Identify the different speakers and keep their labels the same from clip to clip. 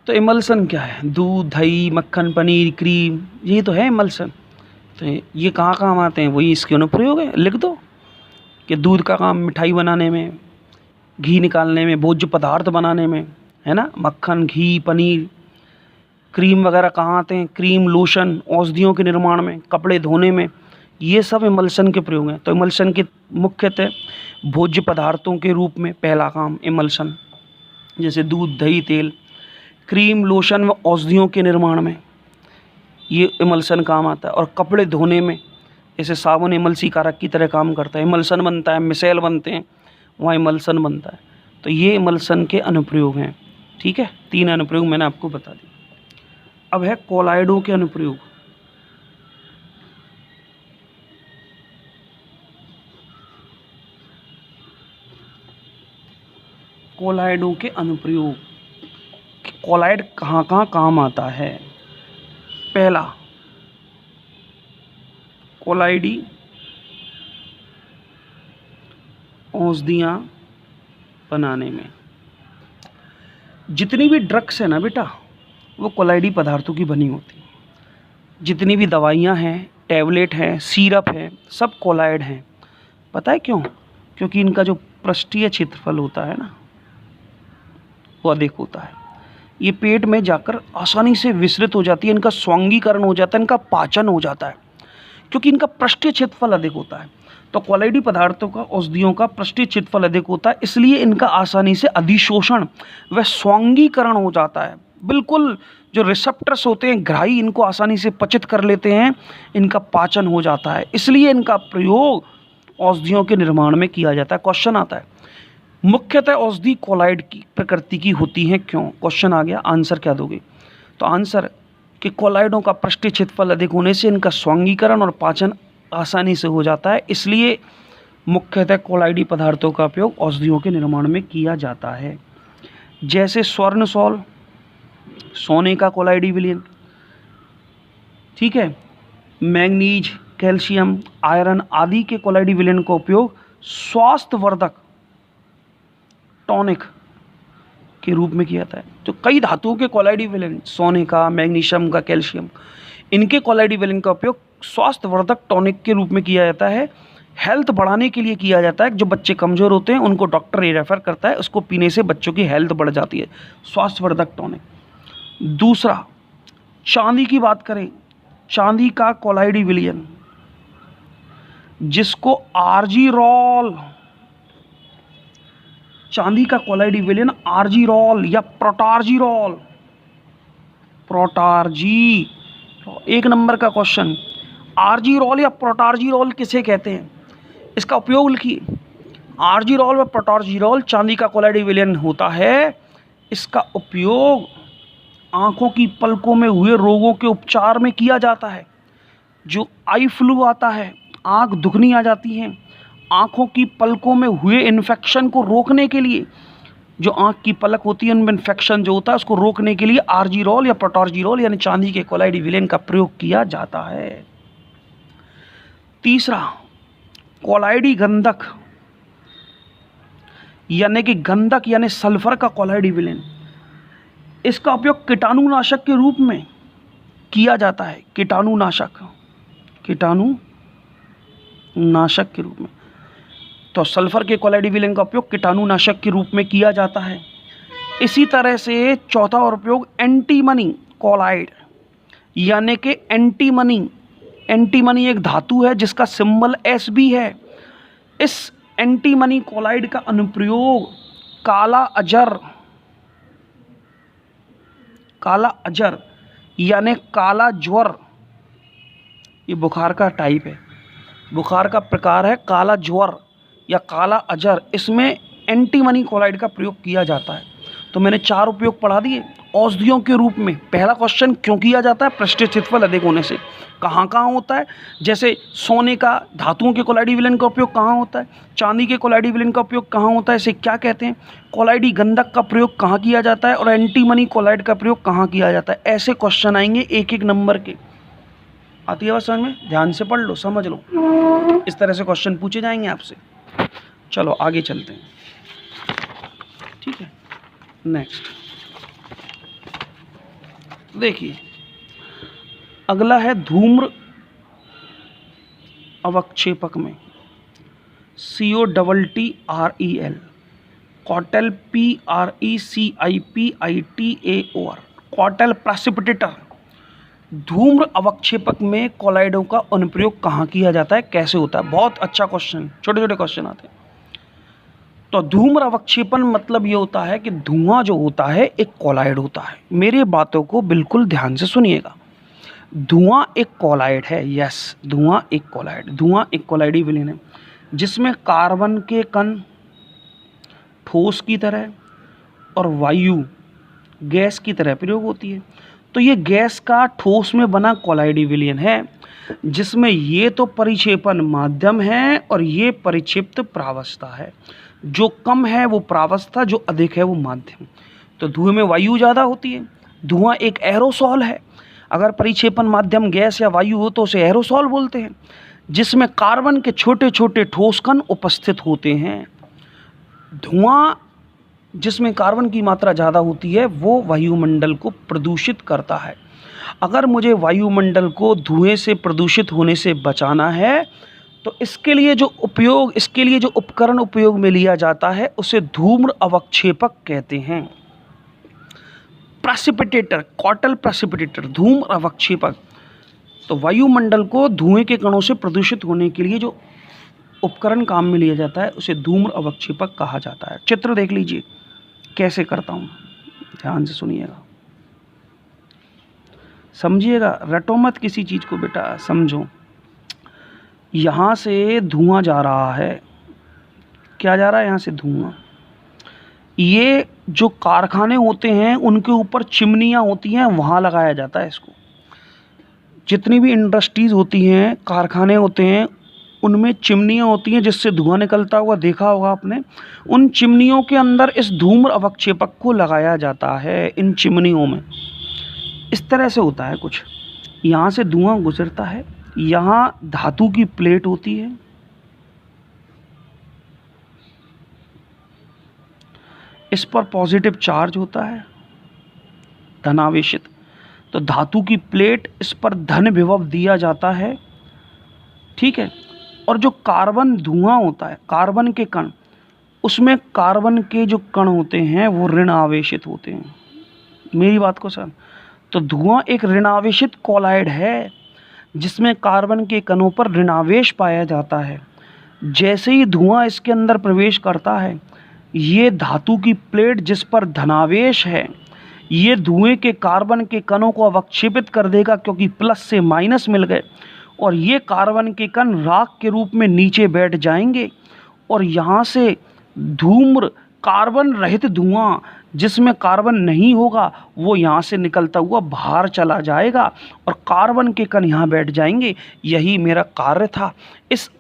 Speaker 1: तो इमल्सन क्या है? दूध, दही, मक्खन, पनीर, क्रीम, यही तो है इमल्सन। तो ये कहाँ काम आते हैं? वही इसके अनुप्रयोग है। लिख दो कि दूध का काम मिठाई बनाने में, घी निकालने में, भोज्य पदार्थ बनाने में, है ना। मक्खन, घी, पनीर, क्रीम वगैरह कहाँ आते हैं? क्रीम, लोशन, औषधियों के निर्माण में, कपड़े धोने में, ये सब इमल्सन के प्रयोग हैं। तो इमल्सन के मुख्यतः भोज्य पदार्थों के रूप में पहला काम इमल्सन, जैसे दूध, दही, तेल, क्रीम, लोशन व औषधियों के निर्माण में ये इमल्सन काम आता है। और कपड़े धोने में जैसे साबुन इमल्सीकारक की तरह काम करता है, इमल्सन बनता है, मिसेल बनते हैं, वहाँ इमल्सन बनता है। तो ये इमल्सन के अनुप्रयोग हैं। ठीक है, 3 अनुप्रयोग मैंने आपको बता दिए। अब है कोलाइडों के अनुप्रयोग। कोलाइडों के अनुप्रयोग, कोलाइड कहाँ कहाँ काम आता है? पहला, कोलाइडी औषधियाँ बनाने में। जितनी भी ड्रग्स है ना बेटा, वो कोलाइडी पदार्थों की बनी होती हैं। जितनी भी दवाइयाँ हैं, टैबलेट हैं, सिरप है, सब कोलाइड हैं। पता है क्यों? क्योंकि इनका जो पृष्ठीय क्षेत्रफल होता है ना, वो अधिक होता है। ये पेट में जाकर आसानी से विसरित हो जाती है, इनका स्वांगीकरण हो जाता है, इनका पाचन हो जाता है, क्योंकि इनका पृष्ठीय क्षेत्रफल अधिक होता है। तो कोलाइडी पदार्थों का, औषधियों का पृष्ठीय क्षेत्रफल अधिक होता है, इसलिए इनका आसानी से अधिशोषण व स्वांगीकरण हो जाता है। बिल्कुल जो रिसेप्टर्स होते हैं ग्राही, इनको आसानी से पचित कर लेते हैं, इनका पाचन हो जाता है, इसलिए इनका प्रयोग औषधियों के निर्माण में किया जाता है। क्वेश्चन आता है, मुख्यतः औषधि कोलाइड की प्रकृति की होती हैं क्यों? क्वेश्चन आ गया, आंसर क्या दोगे? तो आंसर कि कोलाइडों का पृष्ठीय क्षेत्रफल अधिक होने से इनका स्वांगीकरण और पाचन आसानी से हो जाता है, इसलिए मुख्यतः कोलाइडी पदार्थों का उपयोग औषधियों के निर्माण में किया जाता है। जैसे स्वर्णसॉल, सोने का कोलाइडी विलयन, ठीक है, मैंगनीज, कैल्शियम, आयरन आदि के कोलाइडी विलयन का उपयोग स्वास्थ्यवर्धक टॉनिक के रूप में किया जाता है। तो कई धातुओं के कोलाइडी विलयन, सोने का, मैग्नीशियम का, कैल्शियम, इनके कोलाइडी विलयन का उपयोग स्वास्थ्यवर्धक टॉनिक के रूप में किया जाता है, हेल्थ बढ़ाने के लिए किया जाता है। जो बच्चे कमज़ोर होते हैं उनको डॉक्टर ये रेफ़र करता है, उसको पीने से बच्चों की हेल्थ बढ़ जाती है, स्वास्थ्यवर्धक टॉनिक। दूसरा, चांदी की बात करें, चांदी का कोलाइडी विलयन जिसको आर्जीरॉल, चांदी का कोलाइडी विलयन आर्जीरॉल या प्रोटार्जीरॉल, प्रोटार्जी, 1 नंबर का क्वेश्चन, आर्जीरॉल या प्रोटार्जीरॉल किसे कहते हैं? इसका उपयोग लिखिए। आर्जीरॉल व प्रोटार्जीरॉल चांदी का कोलाइडी विलयन होता है। इसका उपयोग आँखों की पलकों में हुए रोगों के उपचार में किया जाता है। जो आई फ्लू आता है, आँख दुखनी आ जाती है, आँखों की पलकों में हुए इन्फेक्शन को रोकने के लिए, जो आँख की पलक होती है उनमें इन्फेक्शन जो होता है उसको रोकने के लिए आर्जीरॉल या प्रोटार्जीरॉल यानी चांदी के कोलाइडी विलयन का प्रयोग किया जाता है। तीसरा, कोलाइडी गंधक यानी कि गंधक यानी सल्फर का कोलाइडी विलयन, इसका उपयोग कीटाणुनाशक के रूप में किया जाता है। कीटाणुनाशक के रूप में, तो सल्फर के कोलाइडी विलयन का उपयोग कीटाणुनाशक के रूप में किया जाता है। इसी तरह से चौथा और उपयोग एंटीमनी कोलाइड यानी कि एंटीमनी, एंटीमनी एक धातु है जिसका सिंबल Sb है। इस एंटीमनी कोलाइड का अनुप्रयोग काला अजर यानी काला ज्वर, ये बुखार का टाइप है, बुखार का प्रकार है काला ज्वर या काला अजर, इसमें एंटीमनी कोलाइड का प्रयोग किया जाता है। तो मैंने 4 उपयोग पढ़ा दिए औषधियों के रूप में। पहला क्वेश्चन, क्यों किया जाता है? पृष्ठीय क्षेत्रफल अधिक होने से। कहाँ कहाँ होता है? जैसे सोने का, धातुओं के कोलाइडी विलयन का उपयोग कहाँ होता है? चांदी के कोलाइडी विलयन का उपयोग कहाँ होता है? इसे क्या कहते हैं? कोलाइडी गंधक का प्रयोग कहाँ किया जाता है? और एंटीमनी कोलाइड का प्रयोग कहाँ किया जाता है? ऐसे क्वेश्चन आएंगे 1-1 नंबर के। आती है बात समझ में? ध्यान से पढ़ लो, समझ लो, इस तरह से क्वेश्चन पूछे जाएंगे आपसे। चलो आगे चलते हैं, ठीक है। नेक्स्ट, तो देखिए अगला है धूम्र अवक्षेपक में COTTREL, कॉटल PRECIPITAOR, कॉटल प्रेसिपिटेटर। धूम्र अवक्षेपक में कोलाइडों का अनुप्रयोग कहाँ किया जाता है, कैसे होता है? बहुत अच्छा क्वेश्चन, छोटे छोटे क्वेश्चन आते हैं। तो धूम्र अवक्षेपण मतलब ये होता है कि धुआं जो होता है एक कोलाइड होता है। मेरी बातों को बिल्कुल ध्यान से सुनिएगा। धुआं एक कोलाइड है, यस, धुआं एक कोलाइडी विलयन है जिसमें कार्बन के कण ठोस की तरह और वायु गैस की तरह प्रयोग होती है। तो ये गैस का ठोस में बना कोलाइडी विलयन है जिसमें ये तो परिक्षेपण माध्यम है और ये परिक्षिप्त प्रावस्था है। जो कम है वो प्रावस्था, जो अधिक है वो माध्यम। तो धुएं में वायु ज़्यादा होती है। धुआं एक एरोसॉल है। अगर परिक्षेपण माध्यम गैस या वायु हो तो उसे एरोसॉल बोलते हैं, जिसमें कार्बन के छोटे छोटे ठोस कण उपस्थित होते हैं। धुआं जिसमें कार्बन की मात्रा ज़्यादा होती है वो वायुमंडल को प्रदूषित करता है। अगर मुझे वायुमंडल को धुएं से प्रदूषित होने से बचाना है तो इसके लिए जो उपकरण उपयोग में लिया जाता है उसे धूम्र अवक्षेपक कहते हैं। प्रेसिपिटेटर, कॉटल प्रेसिपिटेटर, धूम्र अवक्षेपक। तो वायुमंडल को धुएं के कणों से प्रदूषित होने के लिए जो उपकरण काम में लिया जाता है उसे धूम्र अवक्षेपक कहा जाता है। चित्र देख लीजिए कैसे करता हूँ, ध्यान से सुनिएगा, समझिएगा, रटो मत किसी चीज़ को बेटा, समझो। यहाँ से धुआं जा रहा है, क्या जा रहा है? यहाँ से धुआं। ये जो कारखाने होते हैं उनके ऊपर चिमनियाँ होती हैं, वहाँ लगाया जाता है इसको। जितनी भी इंडस्ट्रीज़ होती हैं, कारखाने होते हैं, उनमें चिमनियाँ होती हैं जिससे धुआं निकलता हुआ देखा होगा आपने। उन चिमनियों के अंदर इस धूम्र अवक्षेपक को लगाया जाता है, इन चिमनियों में। इस तरह से होता है कुछ। यहाँ से धुआं गुजरता है, यहाँ धातु की प्लेट होती है, इस पर पॉजिटिव चार्ज होता है, धनावेशित। तो धातु की प्लेट, इस पर धन विभव दिया जाता है, ठीक है। और जो कार्बन धुआं होता है, कार्बन के कण, उसमें कार्बन के जो कण होते हैं वो ऋण आवेशित होते हैं। मेरी बात को समझ। तो धुआं एक ऋणावेशित कोलाइड है जिसमें कार्बन के कणों पर ऋणावेश पाया जाता है। जैसे ही धुआं इसके अंदर प्रवेश करता है, ये धातु की प्लेट जिस पर धनावेश है, ये धुएं के कार्बन के कणों को अवक्षेपित कर देगा, क्योंकि प्लस से माइनस मिल गए, और ये कार्बन के कण राख के रूप में नीचे बैठ जाएंगे। और यहाँ से धूम्र कार्बन रहित धुआं जिसमें कार्बन नहीं होगा वो यहाँ से निकलता हुआ बाहर चला जाएगा और कार्बन के कण यहाँ बैठ जाएंगे। यही मेरा कार्य था। इस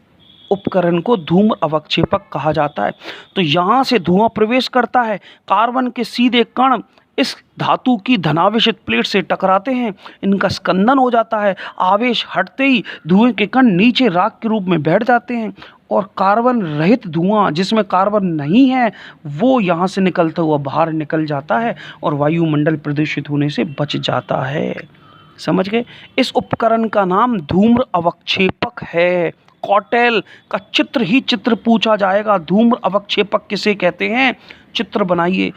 Speaker 1: उपकरण को धूम्र अवक्षेपक कहा जाता है। तो यहाँ से धुआं प्रवेश करता है, कार्बन के सीधे कण इस धातु की धनावेशित प्लेट से टकराते हैं, इनका स्कंदन हो जाता है। आवेश हटते ही धुएं के कण नीचे राख के रूप में बैठ जाते हैं और कार्बन रहित धुआं जिसमें कार्बन नहीं है वो यहाँ से निकलता हुआ बाहर निकल जाता है और वायुमंडल प्रदूषित होने से बच जाता है। समझ गए? इस उपकरण का नाम धूम्र अवक्षेपक है। कॉटेल का चित्र ही चित्र पूछा जाएगा। धूम्र अवक्षेपक किसे कहते हैं? चित्र बनाइए।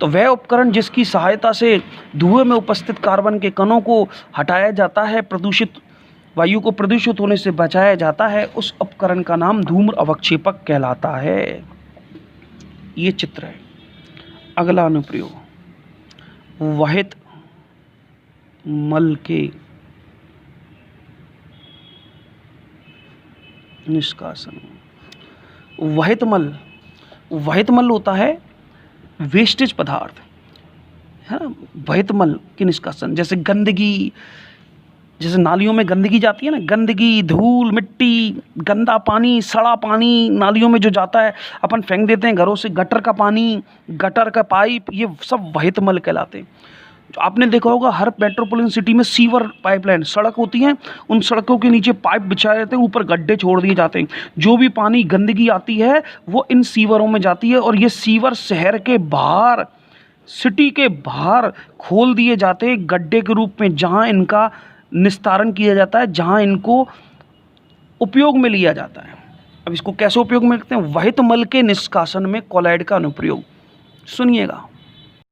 Speaker 1: तो वह उपकरण जिसकी सहायता से धुएं में उपस्थित कार्बन के कणों को हटाया जाता है, प्रदूषित वायु को प्रदूषित होने से बचाया जाता है, उस उपकरण का नाम धूम्र अवक्षेपक कहलाता है। ये चित्र है। अगला अनुप्रयोग, वहित मल के निष्कासन। वहित मल होता है वेस्टेज पदार्थ, है ना। वहित मल के निष्कासन, जैसे गंदगी, जैसे नालियों में गंदगी जाती है ना, गंदगी, धूल, मिट्टी, गंदा पानी, सड़ा पानी नालियों में जो जाता है, अपन फेंक देते हैं घरों से, गटर का पानी, गटर का पाइप, ये सब वहित मल कहलाते हैं। जो आपने देखा होगा हर मेट्रोपॉलिटन सिटी में सीवर पाइपलाइन, सड़क होती हैं, उन सड़कों के नीचे पाइप बिछाए जाते हैं, ऊपर गड्ढे छोड़ दिए जाते हैं। जो भी पानी गंदगी आती है वो इन सीवरों में जाती है और ये सीवर शहर के बाहर सिटी के बाहर खोल दिए जाते हैं गड्ढे के रूप में, जहाँ इनका निस्तारण किया जाता है, जहाँ इनको उपयोग में लिया जाता है। अब इसको कैसे उपयोग में रखते हैं? वहित मल के निष्कासन में कोलॉइड का अनुप्रयोग। सुनिएगा।